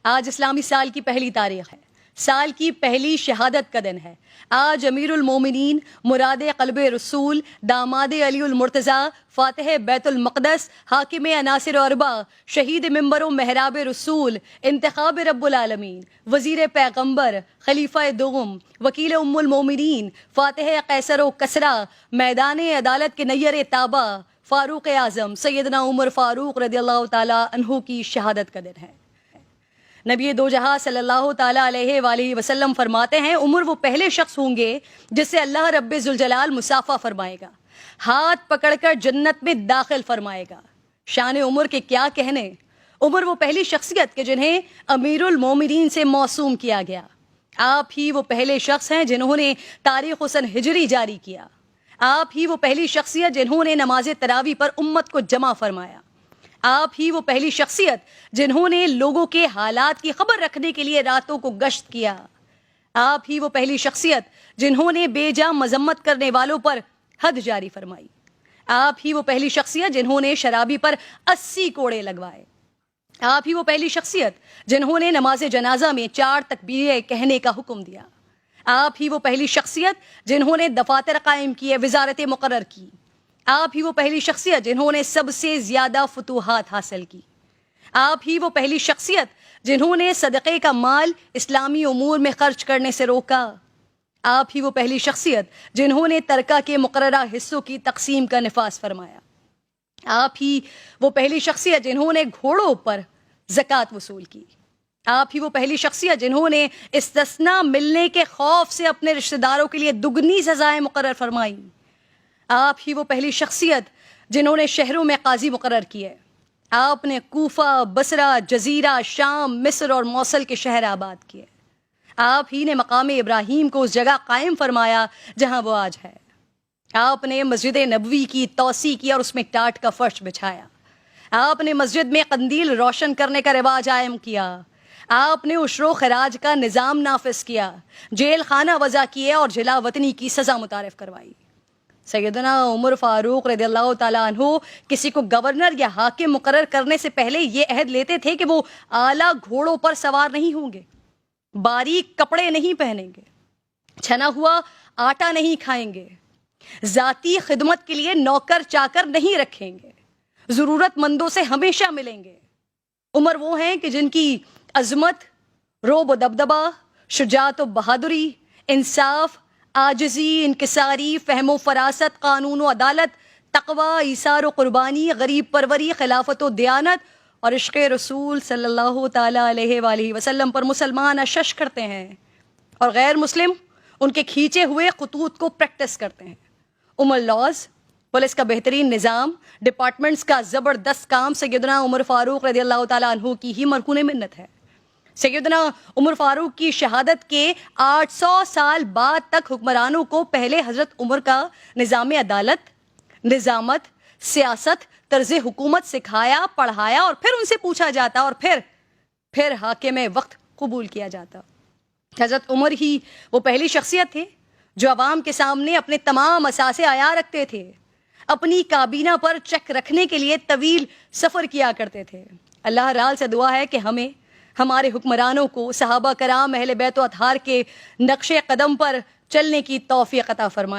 آج اسلامی سال کی پہلی تاریخ ہے، سال کی پہلی شہادت کا دن ہے۔ آج امیر المومنین، مراد قلب رسول، داماد علی المرتضیٰ، فاتح بیت المقدس، حاکم عناصر اربع، شہید منبر و محراب رسول، انتخاب رب العالمین، وزیر پیغمبر، خلیفہ دوم، وکیل ام المومنین، فاتح قیصر و کسریٰ، میدان عدالت کے نیر تابہ، فاروق اعظم سیدنا عمر فاروق رضی اللہ تعالیٰ عنہ کی شہادت کا دن ہے۔ نبی دو جہاں صلی اللہ تعالیٰ علیہ وآلہ وسلم فرماتے ہیں، عمر وہ پہلے شخص ہوں گے جس سے اللہ رب ذوالجلال مصافحہ فرمائے گا، ہاتھ پکڑ کر جنت میں داخل فرمائے گا۔ شان عمر کے کیا کہنے، عمر وہ پہلی شخصیت کے جنہیں امیر المومنین سے موسوم کیا گیا۔ آپ ہی وہ پہلے شخص ہیں جنہوں نے تاریخ سن ہجری جاری کیا۔ آپ ہی وہ پہلی شخصیت جنہوں نے نماز تراویح پر امت کو جمع فرمایا۔ آپ ہی وہ پہلی شخصیت جنہوں نے لوگوں کے حالات کی خبر رکھنے کے لیے راتوں کو گشت کیا۔ آپ ہی وہ پہلی شخصیت جنہوں نے بے جا مذمت کرنے والوں پر حد جاری فرمائی۔ آپ ہی وہ پہلی شخصیت جنہوں نے شرابی پر 80 کوڑے لگوائے۔ آپ ہی وہ پہلی شخصیت جنہوں نے نماز جنازہ میں 4 تکبیریں کہنے کا حکم دیا۔ آپ ہی وہ پہلی شخصیت جنہوں نے دفاتر قائم کیے، وزارتیں مقرر کی۔ آپ ہی وہ پہلی شخصیت جنہوں نے سب سے زیادہ فتوحات حاصل کی۔ آپ ہی وہ پہلی شخصیت جنہوں نے صدقے کا مال اسلامی امور میں خرچ کرنے سے روکا۔ آپ ہی وہ پہلی شخصیت جنہوں نے ترکہ کے مقررہ حصوں کی تقسیم کا نفاذ فرمایا۔ آپ ہی وہ پہلی شخصیت جنہوں نے گھوڑوں پر زکوٰۃ وصول کی۔ آپ ہی وہ پہلی شخصیت جنہوں نے استثناء ملنے کے خوف سے اپنے رشتہ داروں کے لیے دگنی سزائیں مقرر فرمائیں۔ آپ ہی وہ پہلی شخصیت جنہوں نے شہروں میں قاضی مقرر کیے۔ آپ نے کوفہ، بصرہ، جزیرہ، شام، مصر اور موصل کے شہر آباد کیے۔ آپ ہی نے مقام ابراہیم کو اس جگہ قائم فرمایا جہاں وہ آج ہے۔ آپ نے مسجد نبوی کی توسیع کی اور اس میں ٹاٹ کا فرش بچھایا۔ آپ نے مسجد میں قندیل روشن کرنے کا رواج قائم کیا۔ آپ نے عشر و خراج کا نظام نافذ کیا، جیل خانہ وضع کیے اور جلا وطنی کی سزا متعارف کروائی۔ سیدنا عمر فاروق رضی اللہ تعالیٰ عنہ کسی کو گورنر یا حاکم مقرر کرنے سے پہلے یہ عہد لیتے تھے کہ وہ اعلیٰ گھوڑوں پر سوار نہیں ہوں گے، باریک کپڑے نہیں پہنیں گے، چھنا ہوا آٹا نہیں کھائیں گے، ذاتی خدمت کے لیے نوکر چاکر نہیں رکھیں گے، ضرورت مندوں سے ہمیشہ ملیں گے۔ عمر وہ ہیں کہ جن کی عظمت، رعب و دبدبہ، شجاعت و بہادری، انصاف، عاجزی، انکساری، فہم و فراست، قانون و عدالت، تقوی، ایثار و قربانی، غریب پروری، خلافت و دیانت اور عشق رسول صلی اللہ تعالیٰ علیہ وآلہ وسلم پر مسلمان اشش کرتے ہیں اور غیر مسلم ان کے کھینچے ہوئے خطوط کو پریکٹس کرتے ہیں۔ عمر لاز، پولیس کا بہترین نظام، ڈپارٹمنٹس کا زبردست کام سیدنا عمر فاروق رضی اللہ تعالیٰ عنہ کی ہی مرہون منت ہے۔ سیدنا عمر فاروق کی شہادت کے 800 سال بعد تک حکمرانوں کو پہلے حضرت عمر کا نظام عدالت، نظامت، سیاست، طرز حکومت سکھایا، پڑھایا اور پھر ان سے پوچھا جاتا اور پھر حاکم وقت قبول کیا جاتا۔ حضرت عمر ہی وہ پہلی شخصیت تھے جو عوام کے سامنے اپنے تمام اثاثے عیاں رکھتے تھے، اپنی کابینہ پر چیک رکھنے کے لیے طویل سفر کیا کرتے تھے۔ اللہ تعالیٰ سے دعا ہے کہ ہمیں، ہمارے حکمرانوں کو صحابہ کرام اہل بیت و اطہار کے نقش قدم پر چلنے کی توفیق عطا فرمائے۔